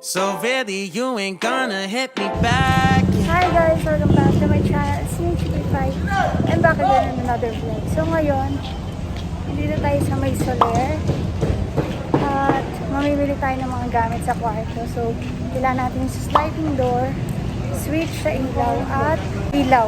So really, you ain't gonna hit me back. Hi guys, welcome back to my channel. It's me, Chippy5. I'm back again in another vlog. So ngayon, dito tayo sa may Soler. At mamimili tayo ng mga gamit sa kwarto. So, kailangan natin yung sliding door, switch sa ilaw at ilaw.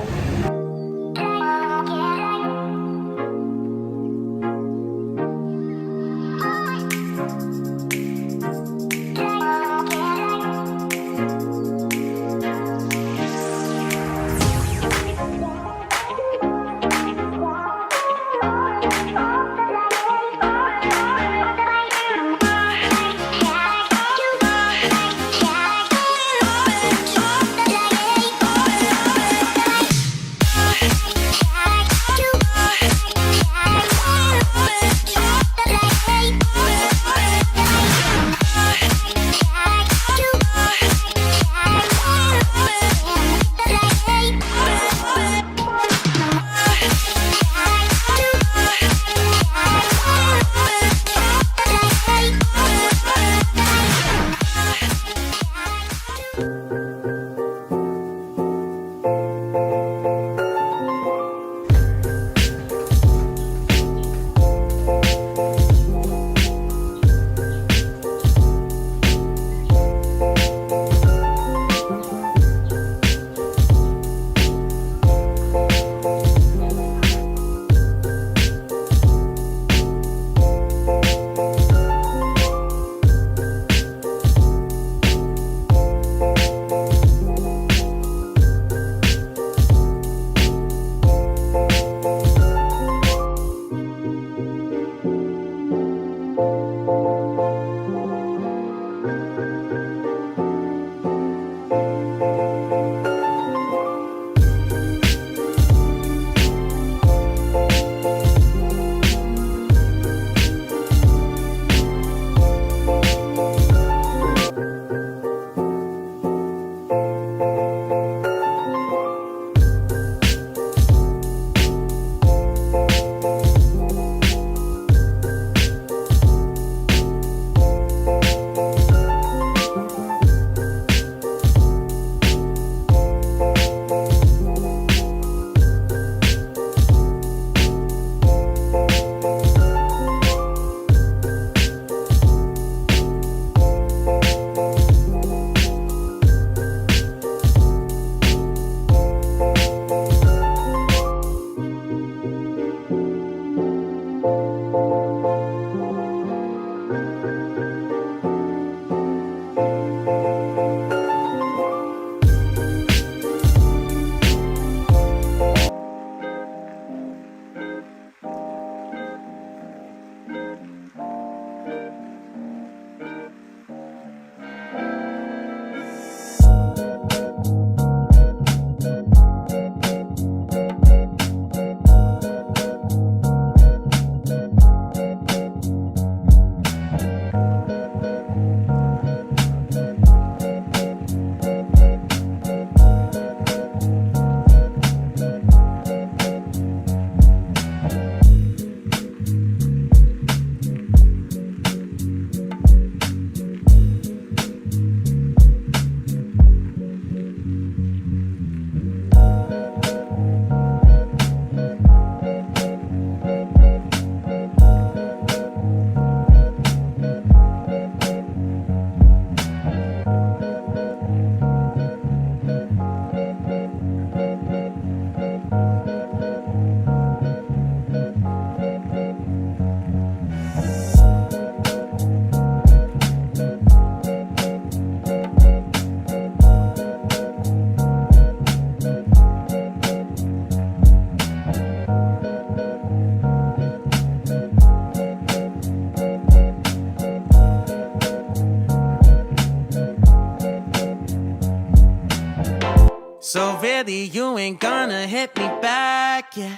So really, you ain't gonna hit me back, yeah.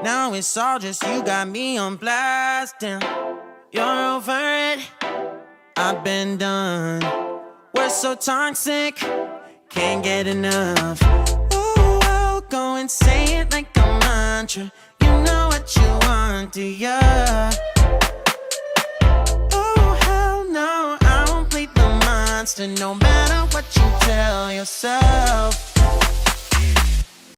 Now it's all just you got me on blast, damn. You're over it, I've been done. We're so toxic, can't get enough. Ooh, I'll go and say it like a mantra. You know what you want, do ya? Oh, hell no, I won't play the mantra. constant no matter what you tell yourself.